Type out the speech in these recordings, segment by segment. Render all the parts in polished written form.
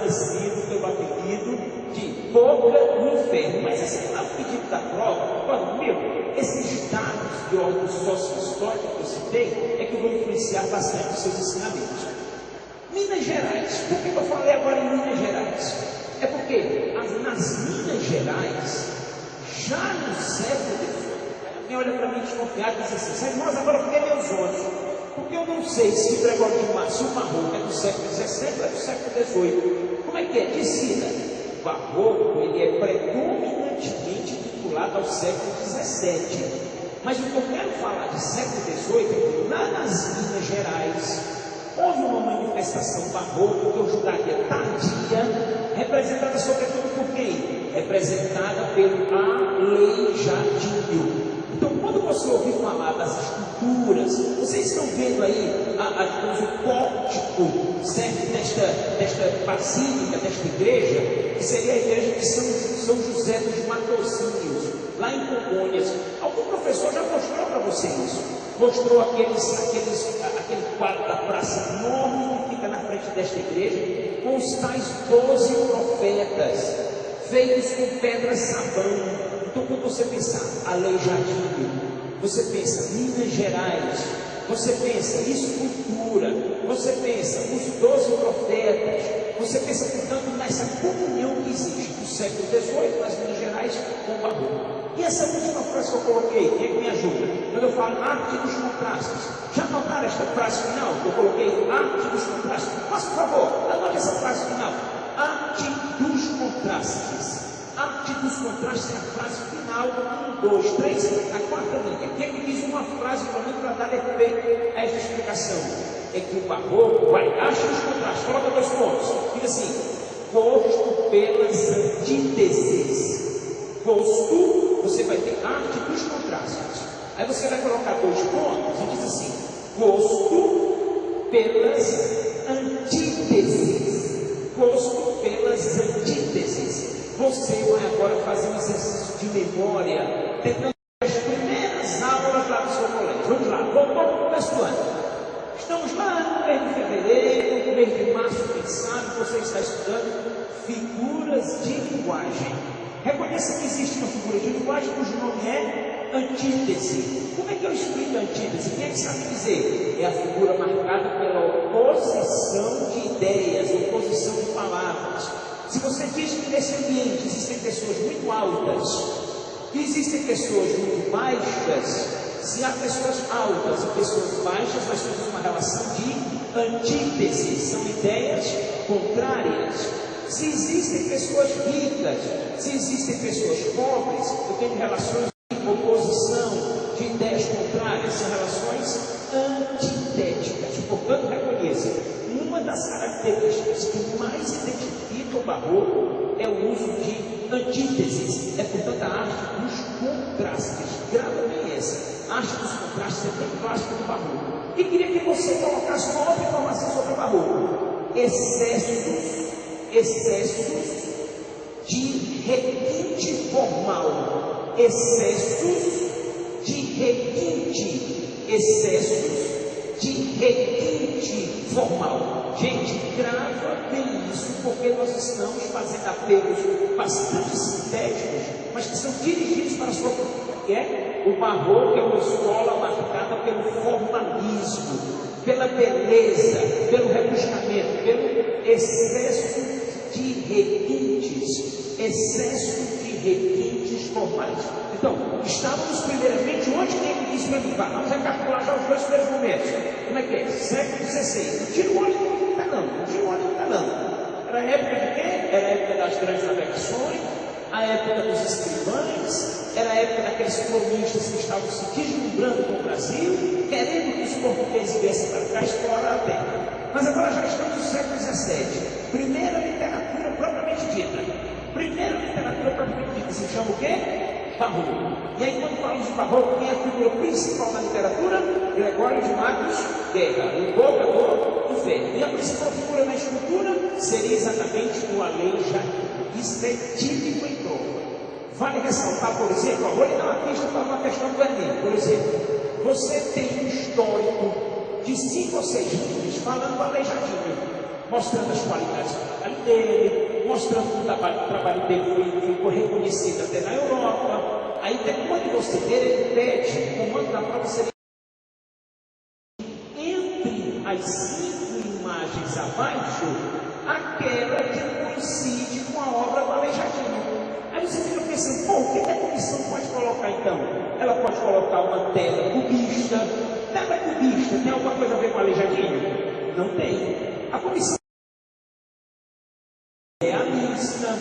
conhecido pelo apelido de boca do inferno. Mas esse é o pedido da prova. Olha, esses dados de ordem sócio-histórica que eu citei é que vão influenciar bastante os seus ensinamentos. Minas Gerais. Por que eu falei agora em Minas Gerais? É porque nas Minas Gerais, já no século XVIII, alguém olha para mim desconfiado e diz assim: irmãos, agora por que meus olhos? Porque eu não sei se o Gregório de Márcio, o Barroco, é do século XVII ou é do século XVIII. Como é que é? Decida. O Barroco, ele é predominantemente vinculado ao século XVII. Mas o que eu quero falar de século XVIII é que lá nas Minas Gerais houve uma manifestação barroca que eu julgaria tardia, representada sobretudo por quem? Representada pelo aleijadinho. Então, quando você ouvir falar das estruturas, vocês estão vendo aí o pórtico, certo? Desta basílica, desta igreja, que seria a igreja de São José dos Matozinhos, lá em Congonhas. Algum professor já mostrou para você isso? Mostrou aquele quadro da praça enorme que fica na frente desta igreja, com os tais 12 profetas, feitos com pedra sabão. Então, quando você pensar aleijadinho, você pensa Minas Gerais, você pensa escultura, você pensa os 12 profetas, você pensa, portanto, nessa comunhão que existe do século XVIII nas Minas Gerais com o Barroco. E essa última frase que eu coloquei, quem é que me ajuda? Quando eu falo arte dos contrastes, já notaram esta frase final que eu coloquei? Arte dos contrastes. Mas, por favor, anote essa frase final. Arte dos contrastes. Arte dos contrastes é a frase final. 1, 2, 3, a quarta linha. Quem é que diz uma frase para mim para dar efeito a esta explicação? É que o Barroco vai, arte dos contrastes, coloca 2 pontos. Diz assim: posto pelas antíteses. Posto, você vai ter arte dos contrastes. Aí você vai colocar 2 pontos e diz assim: posto pelas antíteses. Posto pelas antíteses. Você vai agora fazer um exercício de memória, tentando as primeiras aulas lá do seu colégio. Vamos lá, vamos para o começo do ano. Estamos lá no mês de fevereiro, no mês de março, quem sabe, você está estudando figuras de linguagem. Reconheça que existe uma figura de linguagem cujo nome é antítese. Como é que eu explico a antítese? Quem é que sabe dizer? É a figura marcada pela oposição de ideias, oposição de palavras. Se você diz que nesse ambiente existem pessoas muito altas e existem pessoas muito baixas, se há pessoas altas e pessoas baixas, nós temos uma relação de antítese, são ideias contrárias. Se existem pessoas ricas, se existem pessoas pobres, eu tenho relações de oposição, de ideias contrárias, são relações antitéticas. Portanto, reconheça, uma das características que mais identifica o Barroco é o uso de antíteses. É, portanto, a arte dos contrastes. Grava bem essa. A arte dos contrastes é bem clássica do Barroco. E queria que você colocasse uma outra informação sobre o Barroco: excessos de requinte formal, excessos de requinte, excessos de requinte formal. Gente, grava bem isso, porque nós estamos fazendo apelos bastante sintéticos, mas que são dirigidos para a sua cultura, que é o Barroco é uma escola marcada pelo formalismo, pela beleza, pelo rebuscamento, pelo excesso de requintes, excesso de requintes formais. Então, estávamos primeiramente, onde tem que dizer para mim? Vamos recapitular já os 2 primeiros momentos. Como é que é? Século XVI. Não tira o olho, não está não. Não tira o olho, não está não. Era a época de quê? Era a época das grandes navegações, a época dos escrivães, era a época daqueles cronistas que estavam se deslumbrando com o Brasil, querendo que os portugueses viessem para cá explorar a terra. Mas agora já estamos no século XVII. Primeira literatura propriamente dita. Primeira literatura propriamente dita. Se chama o quê? Barroco. E aí, quando falamos de Barroco, quem é a figura principal na literatura? Gregório de Matos Guerra, o invocador do inferno. E a principal figura na escultura seria exatamente o aleijadinho. Isso é típico em prova. Vale ressaltar, por exemplo, vou lhe dar uma pista para uma questão do Enem. Por exemplo, você tem um histórico de 5 ou 6 livros falando do aleijadinho, mostrando as qualidades. dele, mostrando que o trabalho dele ficou reconhecido até na Europa. Aí depois de você ter, ele pede, o comando da prova seria entre as 5 imagens abaixo, aquela que coincide com a obra do Aleijadinho. Aí você fica pensando, pô, o que a comissão pode colocar então? Ela pode colocar uma tela cubista. Tela cubista tem alguma coisa a ver com o Aleijadinho? Não tem. A comissão realista,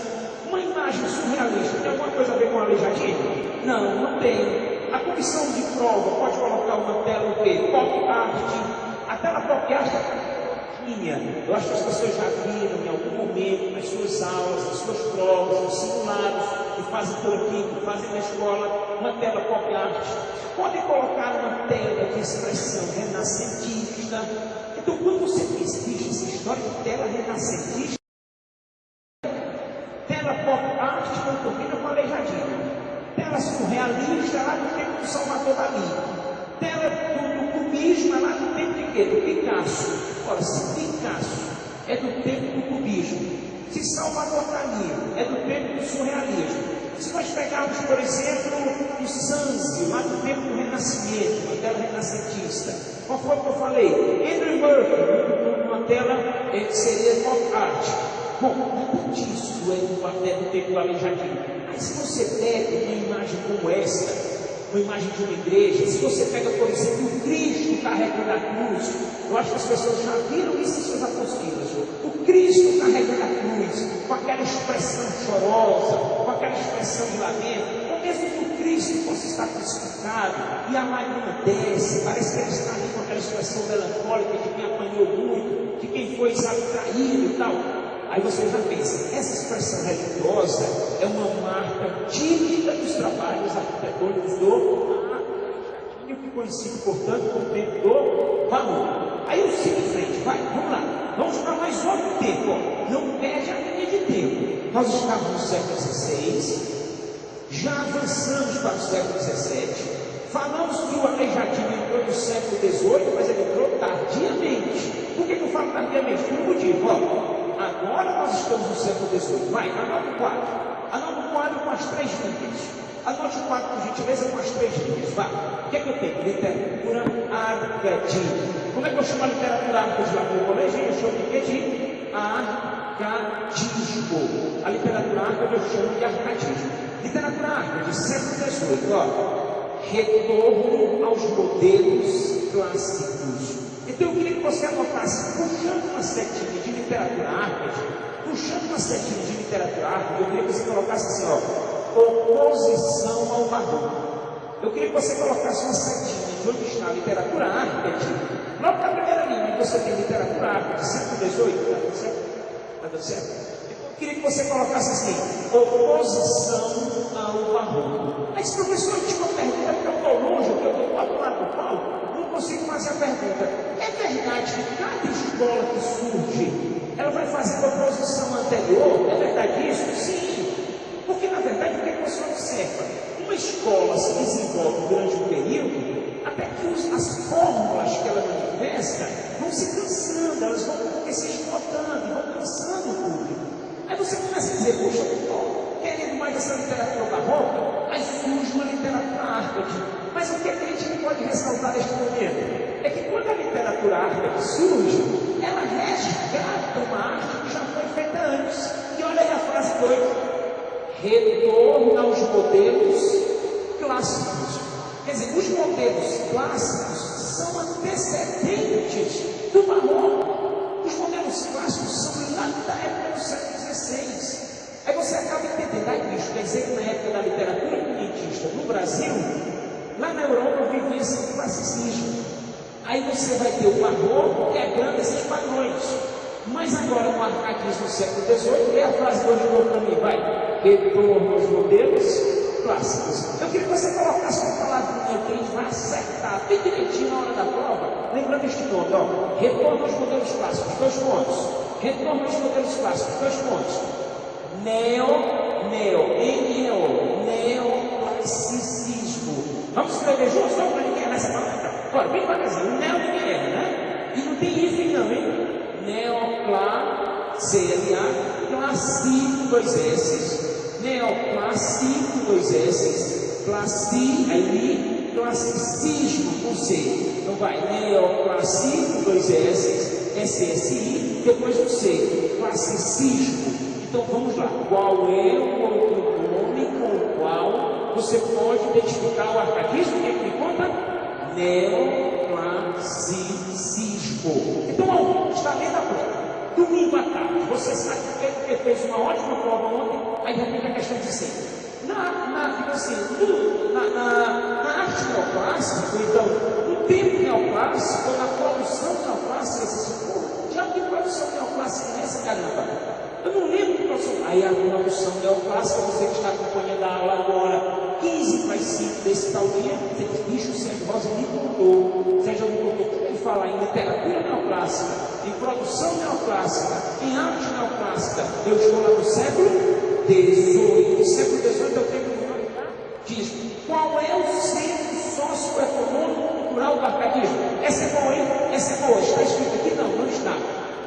uma imagem surrealista tem alguma coisa a ver com o Aleijadinho? Não, não tem. A comissão de prova pode colocar uma tela o quê? Pop art. A tela pop art eu acho que as pessoas já viram em algum momento nas suas aulas, nas suas provas, nos simulados que fazem por aqui, que fazem na escola, uma tela pop art. Podem colocar uma tela de expressão renascentista. Então, quando você pensa, bicho, essa história de tela renascentista, tela pop art não combina com Aleijadinho. Tela surrealista lá no tempo do Salvador Dalí. Tela do cubismo lá no tempo de quê? Do Picasso. Ora, se Picasso é do tempo do cubismo, se Salvador Dalí é do tempo do surrealismo, se nós pegarmos, por exemplo, o Sanzio, lá do tempo do Renascimento, uma tela renascentista, qual foi o que eu falei? Andrew Murphy, uma tela que seria pop art. Bom, nada disso é do tempo do Aleijadinho. Aí se você pega uma imagem como esta, uma imagem de uma igreja, se você pega, por exemplo, o Cristo carregando a cruz, eu acho que as pessoas já viram isso em suas apostilas, o Cristo carregando a cruz, com aquela expressão chorosa, com aquela expressão de lamento, ou mesmo que o Cristo possa estar crucificado, e a lágrima desce, parece que ele está ali com aquela expressão melancólica de quem apanhou muito, de quem foi, sabe, traído e tal. Aí você já pensa, essa expressão religiosa é uma marca típica dos trabalhos arquitetônicos do Aleijadinho, que coincide, portanto, com o tempo do valor. Aí eu sigo em frente, vai, vamos lá. Vamos para mais outro tempo, ó. Não perde a linha de tempo. Nós estávamos no século XVI, já avançamos para o século XVII, falamos que o Aleijadinho entrou no século XVIII, mas ele entrou tardiamente. Por que eu falo tardiamente? Por um motivo, ó. Agora nós estamos no século XVIII. Vai, anote o quadro. Anote o quadro com as 3 linhas. Anote o quadro, por gentileza, com as 3 linhas. Vai. O que é que eu tenho? Literatura arcadinha. Como é que eu chamo a literatura arcadinha lá no colégio? Eu chamo de arcadismo. A literatura arcade eu chamo de arcadismo. Literatura arcade, século XVIII. Ó. Retorno aos modelos clássicos. Então eu queria que você anotasse, puxando uma setinha de literatura arcade, eu queria que você colocasse assim, ó, oposição ao barroco. Eu queria que você colocasse uma setinha de onde está a literatura arcade, logo na primeira linha, você tem literatura arcade, século XVIII, está tudo certo? Está tudo certo? Eu queria que você colocasse assim, oposição ao barroco. Aí, professor, eu te uma pergunta, porque eu estou longe, porque eu estou do outro lado do palco. Consigo fazer a pergunta, é verdade que cada escola que surge, ela vai fazer uma oposição anterior? É verdade isso? Sim, porque na verdade o que você observa? Uma escola se desenvolve durante um período, até que as fórmulas que ela manifesta vão se cansando, elas vão se esgotando, vão cansando o público. Aí você começa a dizer, puxa, eu estou querendo mais essa literatura barroca, aí surge uma literatura arcade. Mas o que a gente não pode ressaltar neste momento é que quando a literatura arcade surge, ela resgata uma arte que já foi feita antes. E olha aí a frase 2: retorno aos modelos clássicos. Quer dizer, os modelos clássicos são antecedentes do barroco. Os modelos clássicos são lá da época do século XVI. Aí você acaba entendendo, isso quer dizer que na época da literatura quinhentista no Brasil, lá na Europa vivia esse classicismo. Aí você vai ter o barroco quebrando esses padrões. Mas agora no arcadismo do século XVIII, lê a frase do novo para mim, vai. Retorno aos modelos clássicos. Eu queria que você colocasse uma palavrinha que a gente vai acertar bem direitinho na hora da prova. Lembrando este ponto, ó. Retorno aos modelos clássicos, 2 pontos. Retorno aos modelos clássicos, 2 pontos. Neoclassicismo. Vamos escrever juntos, só para ninguém errar essa palavra. Agora, bem devagarzinho, neo ninguém erra, né? E não tem hífen não, hein? Neoclassicismo. CLA, clássico, 2 S, neoclássico, 2 S, classicismo, com C. Então vai, neoclássico, 2 S, SSI, depois o C, classicismo. Então vamos lá, qual é o outro nome com o qual você pode identificar o arcadismo? Quem me conta? Neoclassicismo. Então, está lendo a prova. Domingo à tarde, você sabe que fez uma ótima prova ontem, aí de repente a questão de assim, na arte neoclássica, então, no tempo neoclássico, ou na produção neoclássica, já que produção neoclássica é essa, caramba? Eu não lembro de produção. Aí a produção neoclássica, você que está acompanhando a aula agora, 15 para as 5 desse tal dia, você diz, bicho, Sérgio Rosa me contou. Sérgio me contou que ele fala em literatura neoclássica, em produção neoclássica, em arte neoclássica. Eu estou lá no século XVIII. Século XVIII eu tenho que diz, qual é o centro socioeconômico cultural do arcadismo? Essa é boa, hein? Essa é boa. Está escrito aqui? Não, não está.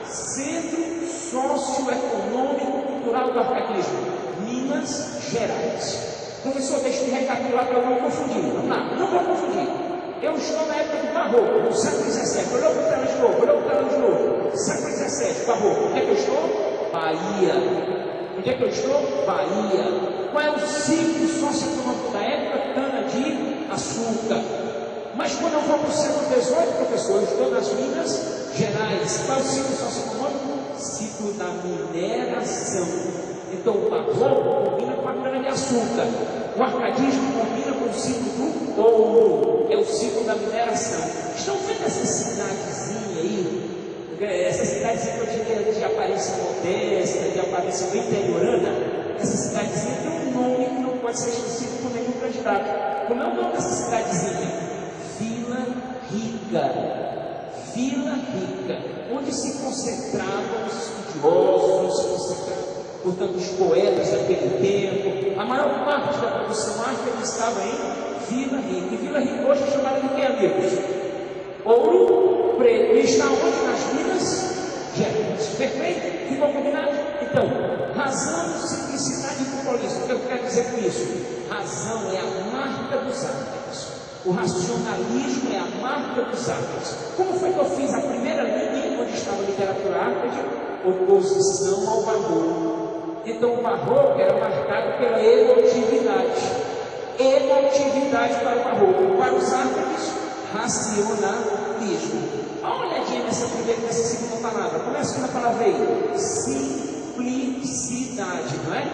Centro socioeconômico cultural do arcadismo, Minas Gerais. Professor, deixa eu recapitular para eu não confundir. Vamos lá, não vou confundir. Eu estou na época do Barroco, no século XVII. Olhou para o tela de novo, século XVII, Barroco. Onde é que eu estou? Bahia. Onde é que eu estou? Bahia. Qual é o ciclo socioeconômico da época? Cana-de-açúcar. Mas quando eu vou para o século XVIII, professor, eu estou nas Minas Gerais. Qual é o ciclo socioeconômico? Ciclo da mineração. Então o barroco combina com a cana-de-açúcar. O arcadismo combina com o ciclo do ouro. É o ciclo da mineração. Estão vendo essa cidadezinha aí? Essa cidadezinha que eu diria de aparência modesta, de aparência bem interiorana. Essa cidadezinha tem um nome que não pode ser esquecido por nenhum candidato. Como é o nome dessa cidadezinha? Vila Rica. Vila Rica, onde se concentravam os estudiosos, se concentravam, portanto, os poetas daquele tempo. A maior parte da produção ártica estava em Vila Rica. E Vila Rica hoje é chamada de quê, amigos? Ouro Preto. E está onde? Nas Minas Gerais. Perfeito? Ficou combinado? Então, razão, simplicidade e populismo. O que eu quero dizer com isso? Razão é a marca dos árbitros. O racionalismo é a marca dos árbitros. Como foi que eu fiz a primeira linha, onde estava a literatura ártica? Oposição ao barroco. Então, o barroco era marcado pela emotividade. Emotividade para o barroco. Para os árticos, racionalismo. Dá uma olhadinha nessa segunda palavra. Começa com a palavra aí. Simplicidade, não é?